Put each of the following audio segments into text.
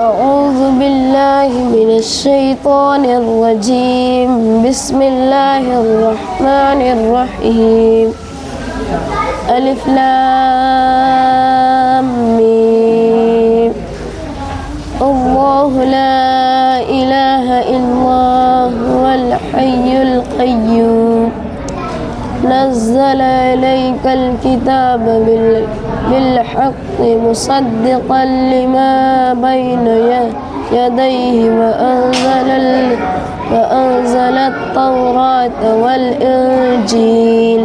أعوذ بالله من الشيطان الرجيم. بسم الله الرحمن الرحيم. ألف لام ميم. الله لا إله إلا هو الحي القيوم. نزل إليك الكتاب بالحق مصدقا لما بين يديه وأنزل التوراة والإنجيل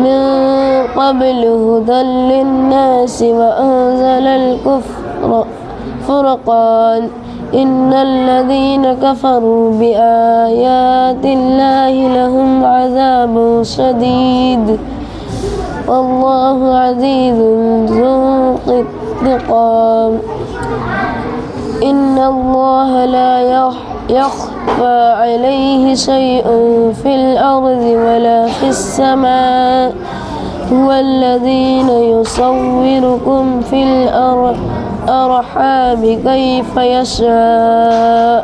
من قبل هدى للناس وأنزل الفرقان. إن الذين كفروا بآيات الله لهم عذاب شديد والله عزيز ذو انتقام. إن الله لا يخفى عليه شيء في الأرض ولا في السماء. هو الذين يصوركم في الأرحام كيف يشاء.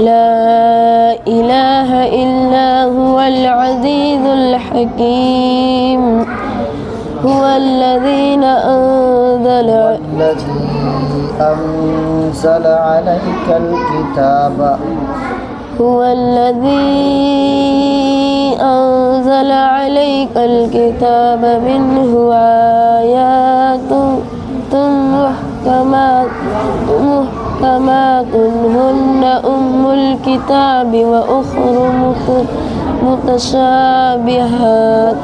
لا إله إلا هو العزيز الحكيم. هو الذي أنزل عليك الكتاب. هو الذي أنزل عليك الكتاب منه آيات محكمات هن أم الكتاب وأخر متشابهات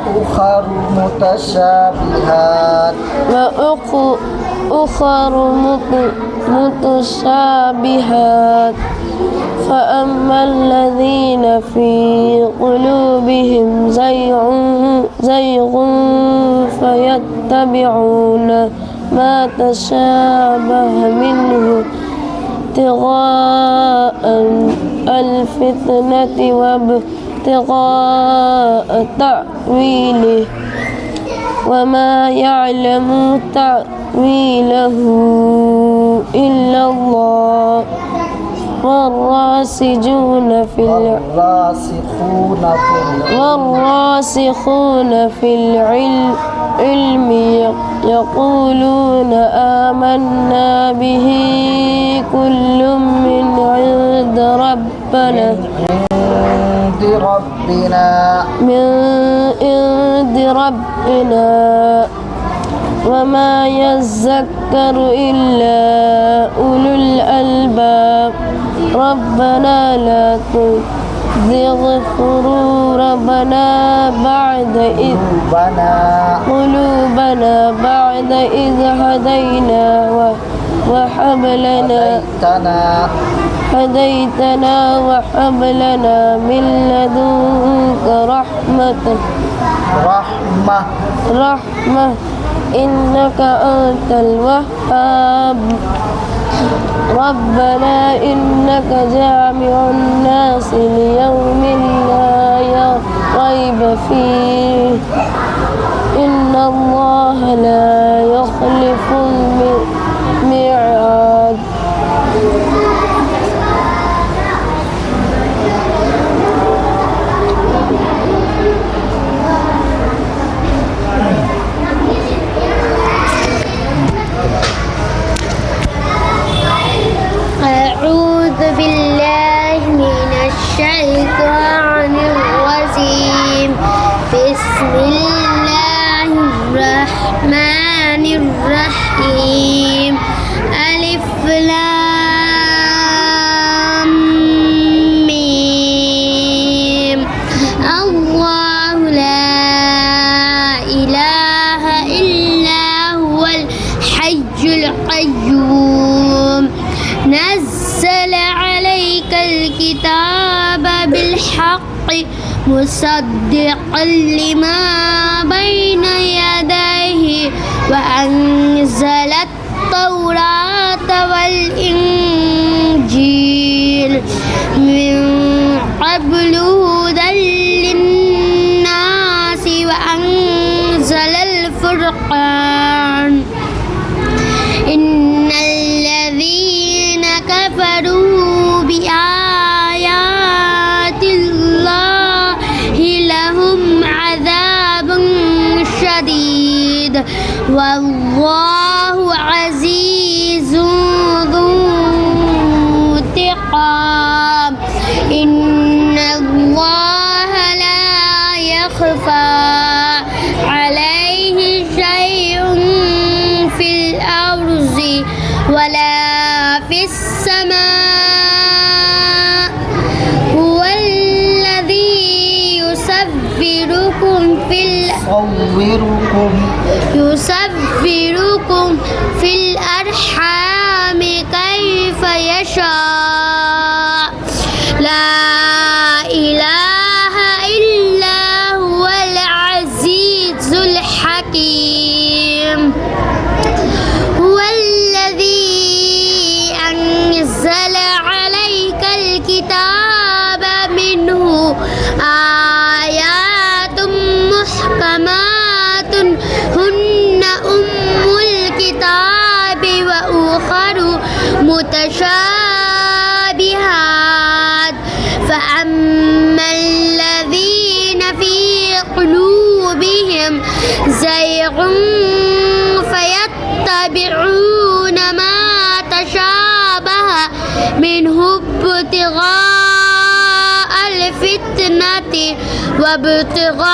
فأما الذين في قلوبهم زيغ فيتبعون ما تشابه منه ابتغاء الفتنة وابتغاء تأويله وما يعلم تأويله إلا الله والراسخون في العلم يقولون آمنا به كل من عند ربنا وما يذكر إلا أولو الألباب. ربنا لا تزغ قلوبنا بعد إذ هديتنا وهب لنا من لدنك رحمة إنك أنت الوهاب. ربنا إنك جامع الناس ليوم لا ريب فيه إن الله لا يخلف الميعاد. أعوذ بالله من الشيطان الرجيم. بسم الله الرحمن الرحيم. ألف لام ميم. الله لا إله إلا هو الحي القيوم. نزل عليك الكتاب بالحق مصدقا لما بين يديه وأنزل التوراة والإنجيل من قبل هدى للناس وأنزل الفرقان. والله عزيز ذو انتقام إن الله لا يخفى عليه شيء في الأرض ولا في السماء هو الذي يصوركم في الأرحام كيف يشاء لا إله إلا هو العزيز الحكيم هو الذي أنزل عليك الكتاب منه آيات محكمات هن أم الكتاب وأخر متشابهات فأما الذين في قلوبهم زيغ فيتبعون ما تشابه منه ابتغاء الفتنة وابتغاء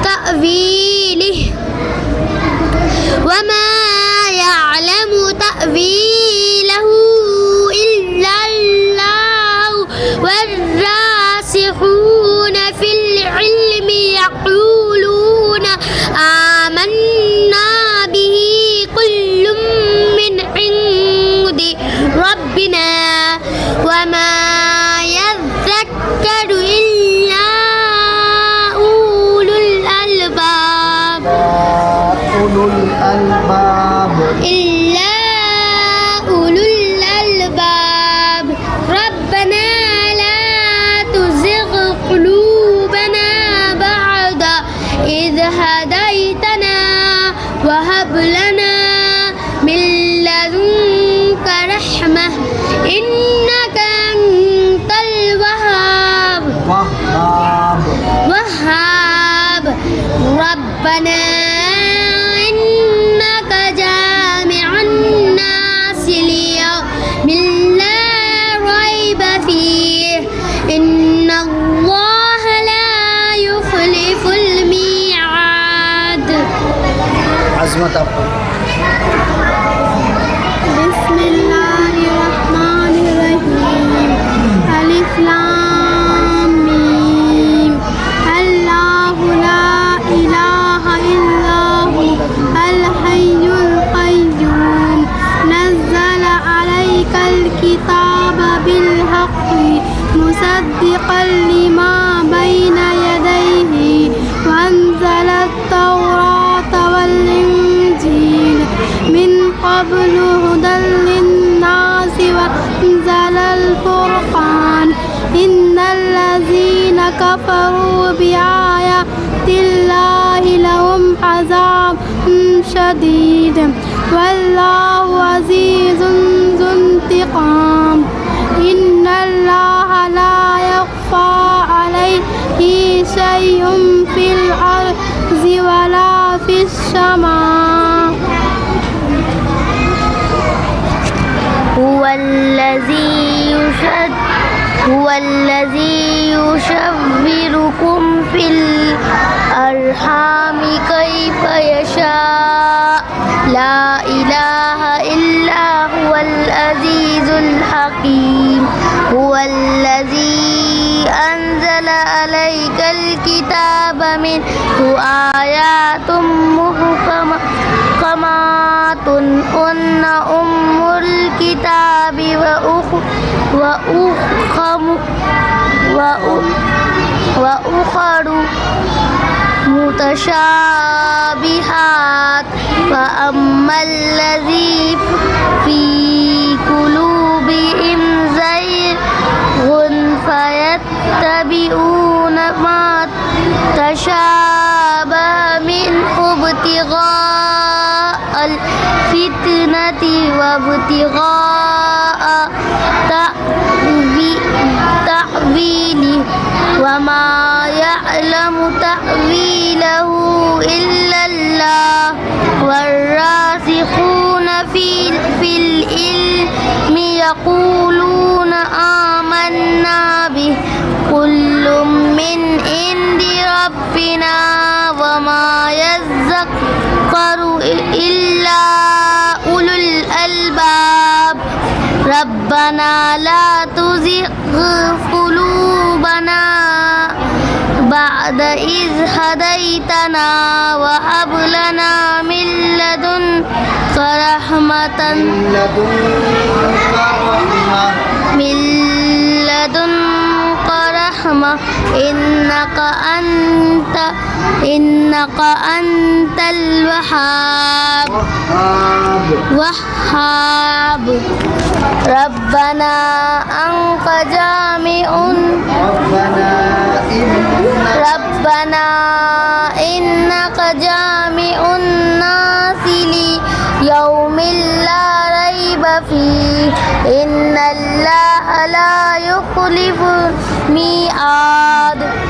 تأويله وما يعلم تأويله إلا الله والراسخون في العلم يقولون آمنا به كل من عند ربنا وما يذكر إلا أولو الألباب إلا أولو الألباب ربنا لا تزغ قلوبنا بعد إذ هديتنا وهب لنا من لدنك رحمة إنك أنت الوهاب ربنا إنك جامع الناس ليوم لا ريب فيه إن الله لا يخلف الميعاد عزمت أبو بسم الله الرحمن الرحيم ألف لام ميم الله لا إله إلا هو الحي القيوم نزل عليك الكتاب بالحق مصدقا لما بين يديه وأنزل التوراة والإنجيل من قبل هدى للناس وأنزل الفرقان إن الذين كفروا بآيات الله لهم عذاب شديد والله عزيز ذو انتقام إن الله لا يخفى عليه شيء في الأرض ولا في السماء هو الذي يشبركم في الأرحام كيف يشاء لا إله إلا هو العزيز الحكيم هو الذي أنزل عليك الكتاب منه آيات محكمات هن أم الكتاب وأخر متشابهات فأما الذي في قلوبهم زيغ فيتبعون ما تشابه منه ابتغاء الفتنة وابتغاء تأويله تأويله وما يعلم تأويله إلا الله والراسخون في العلم يقولون آمنا به كل من عند ربنا وما يذكر إلا أولو الألباب ربنا لا تزغ قلوبنا بعد إذ هديتنا وهب لنا من لدنك رحمة إنك أنت الوهاب ربنا إنك جامع الناس ليوم لا ريب فيه إن الله لا يخلف الميعاد